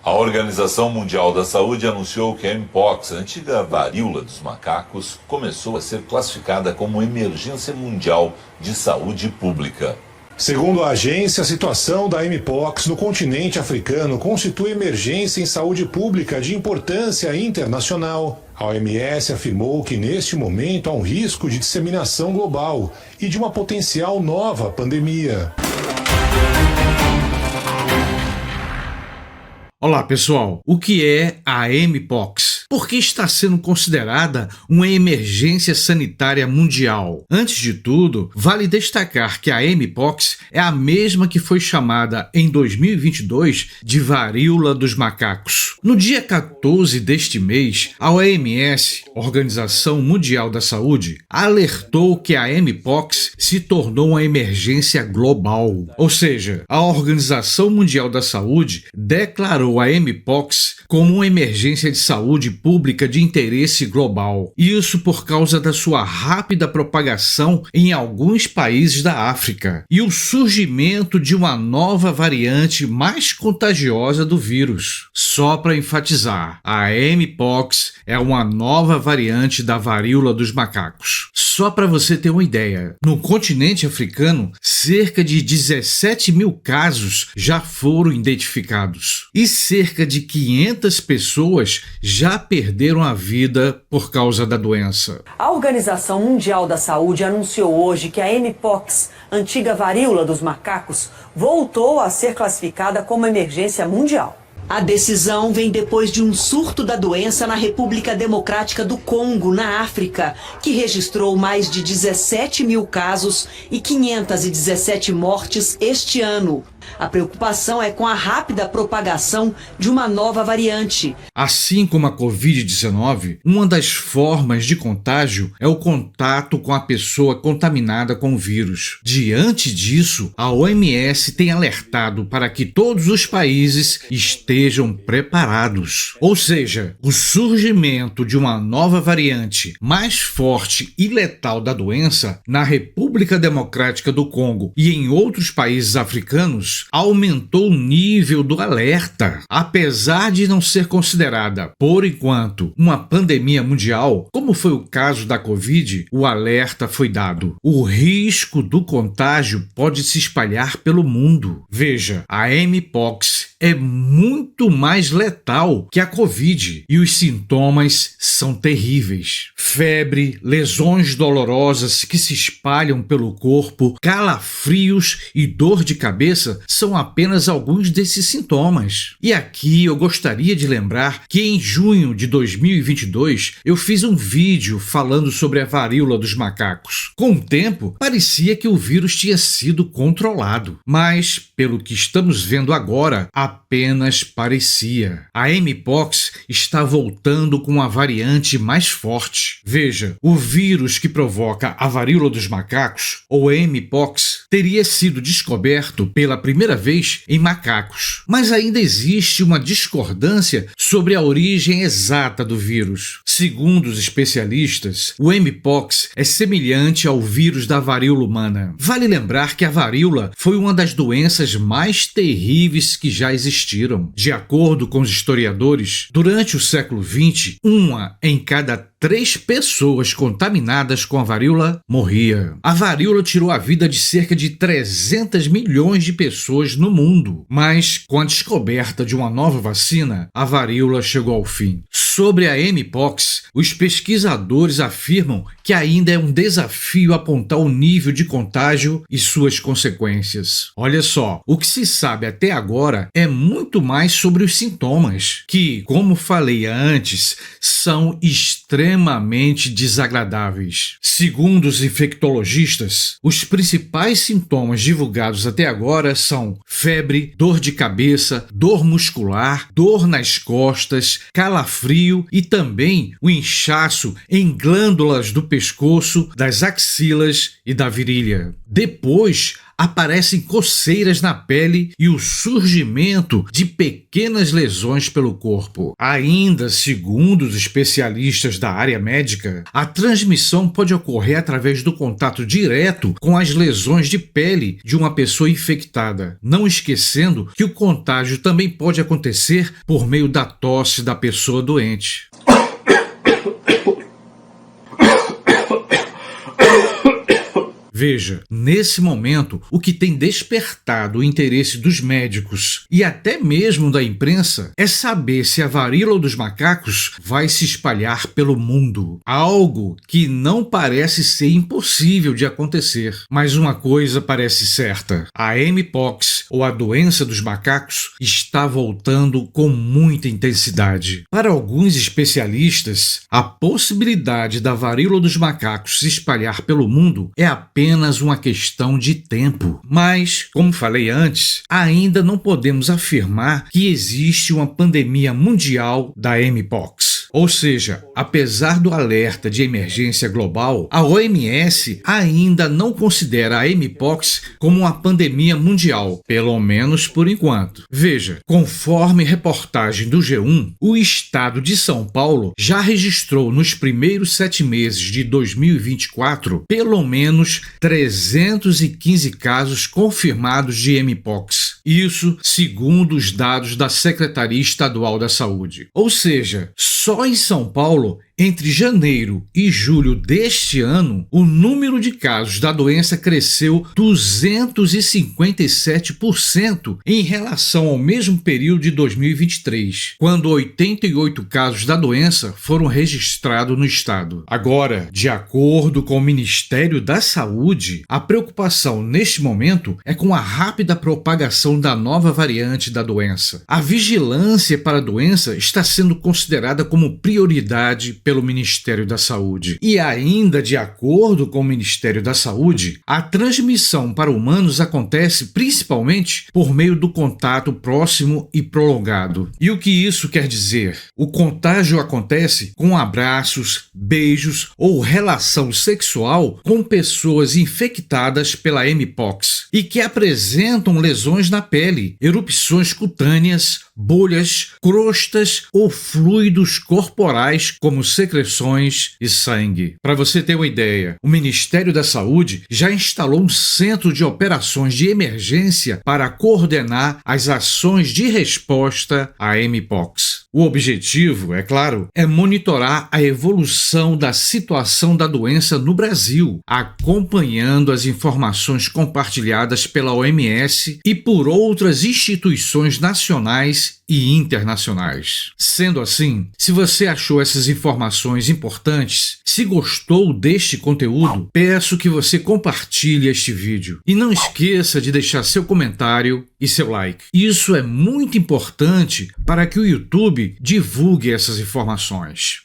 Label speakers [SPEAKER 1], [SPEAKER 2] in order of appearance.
[SPEAKER 1] A Organização Mundial da Saúde anunciou que a Mpox, a antiga varíola dos macacos, começou a ser classificada como emergência mundial de saúde pública.
[SPEAKER 2] Segundo a agência, a situação da Mpox no continente africano constitui emergência em saúde pública de importância internacional. A OMS afirmou que neste momento há um risco de disseminação global e de uma potencial nova pandemia.
[SPEAKER 3] Olá pessoal, o que é a Mpox? Por que está sendo considerada uma emergência sanitária mundial? Antes de tudo, vale destacar que a Mpox é a mesma que foi chamada em 2022 de varíola dos macacos. No dia 14 deste mês, a OMS, Organização Mundial da Saúde, alertou que a Mpox se tornou uma emergência global. Ou seja, a Organização Mundial da Saúde declarou a Mpox como uma emergência de saúde pública de interesse global. Isso por causa da sua rápida propagação em alguns países da África e o surgimento de uma nova variante mais contagiosa do vírus. Só para enfatizar, a Mpox é uma nova variante da varíola dos macacos. Só para você ter uma ideia, no continente africano, cerca de 17 mil casos já foram identificados e cerca de 500 pessoas já perderam a vida por causa da doença.
[SPEAKER 4] A Organização Mundial da Saúde anunciou hoje que a Mpox, antiga varíola dos macacos, voltou a ser classificada como emergência mundial. A decisão vem depois de um surto da doença na República Democrática do Congo, na África, que registrou mais de 17 mil casos e 517 mortes este ano. A preocupação é com a rápida propagação de uma nova variante.
[SPEAKER 3] Assim como a Covid-19, uma das formas de contágio é o contato com a pessoa contaminada com o vírus. Diante disso, a OMS tem alertado para que todos os países estejam preparados. Ou seja, o surgimento de uma nova variante mais forte e letal da doença na República Democrática do Congo e em outros países africanos aumentou o nível do alerta. Apesar de não ser considerada, por enquanto, uma pandemia mundial, como foi o caso da Covid, o alerta foi dado. O risco do contágio pode se espalhar pelo mundo. Veja, a Mpox é muito mais letal que a Covid e os sintomas são terríveis. Febre, lesões dolorosas que se espalham pelo corpo, calafrios e dor de cabeça são apenas alguns desses sintomas. E aqui eu gostaria de lembrar que em junho de 2022 eu fiz um vídeo falando sobre a varíola dos macacos. Com o tempo, parecia que o vírus tinha sido controlado, mas, pelo que estamos vendo agora, apenas parecia. A Mpox está voltando com uma variante mais forte. Veja, o vírus que provoca a varíola dos macacos, ou Mpox, teria sido descoberto pela primeira vez em macacos. Mas ainda existe uma discordância sobre a origem exata do vírus. Segundo os especialistas, o Mpox é semelhante ao vírus da varíola humana. Vale lembrar que a varíola foi uma das doenças mais terríveis que já existiram. De acordo com os historiadores, durante o século XX, uma em cada 3 pessoas contaminadas com a varíola morria. A varíola tirou a vida de cerca de 300 milhões de pessoas no mundo. Mas, com a descoberta de uma nova vacina, a varíola chegou ao fim. Sobre a Mpox, os pesquisadores afirmam que ainda é um desafio apontar o nível de contágio e suas consequências. Olha só, o que se sabe até agora é muito mais sobre os sintomas, que, como falei antes, são extremamente desagradáveis. Segundo os infectologistas, os principais sintomas divulgados até agora são febre, dor de cabeça, dor muscular, dor nas costas, calafrio e também o inchaço em glândulas do pescoço, das axilas e da virilha. Depois, aparecem coceiras na pele e o surgimento de pequenas lesões pelo corpo. Ainda, segundo os especialistas da área médica, a transmissão pode ocorrer através do contato direto com as lesões de pele de uma pessoa infectada. Não esquecendo que o contágio também pode acontecer por meio da tosse da pessoa doente. Veja, nesse momento, o que tem despertado o interesse dos médicos e até mesmo da imprensa é saber se a varíola dos macacos vai se espalhar pelo mundo. Algo que não parece ser impossível de acontecer. Mas uma coisa parece certa: a Mpox, ou a doença dos macacos, está voltando com muita intensidade. Para alguns especialistas, a possibilidade da varíola dos macacos se espalhar pelo mundo é apenas uma questão de tempo. Mas, como falei antes, ainda não podemos afirmar que existe uma pandemia mundial da Mpox. Ou seja, apesar do alerta de emergência global, a OMS ainda não considera a Mpox como uma pandemia mundial, pelo menos por enquanto. Veja, conforme reportagem do G1, o estado de São Paulo já registrou nos primeiros 7 meses de 2024 pelo menos 315 casos confirmados de Mpox. Isso segundo os dados da Secretaria Estadual da Saúde. Ou seja, só em São Paulo, entre janeiro e julho deste ano, o número de casos da doença cresceu 257% em relação ao mesmo período de 2023, quando 88 casos da doença foram registrados no estado. Agora, de acordo com o Ministério da Saúde, a preocupação neste momento é com a rápida propagação da nova variante da doença. A vigilância para a doença está sendo considerada como prioridade pelo Ministério da Saúde. E ainda de acordo com o Ministério da Saúde, a transmissão para humanos acontece principalmente por meio do contato próximo e prolongado. E o que isso quer dizer? O contágio acontece com abraços, beijos ou relação sexual com pessoas infectadas pela Mpox e que apresentam lesões na pele, erupções cutâneas, bolhas, crostas ou fluidos corporais como secreções e sangue. Para você ter uma ideia, o Ministério da Saúde já instalou um centro de operações de emergência para coordenar as ações de resposta à Mpox. O objetivo, é claro, é monitorar a evolução da situação da doença no Brasil, acompanhando as informações compartilhadas pela OMS e por outras instituições nacionais e internacionais. Sendo assim, se você achou essas informações importantes, se gostou deste conteúdo, peço que você compartilhe este vídeo. E não esqueça de deixar seu comentário e seu like. Isso é muito importante para que o YouTube divulgue essas informações.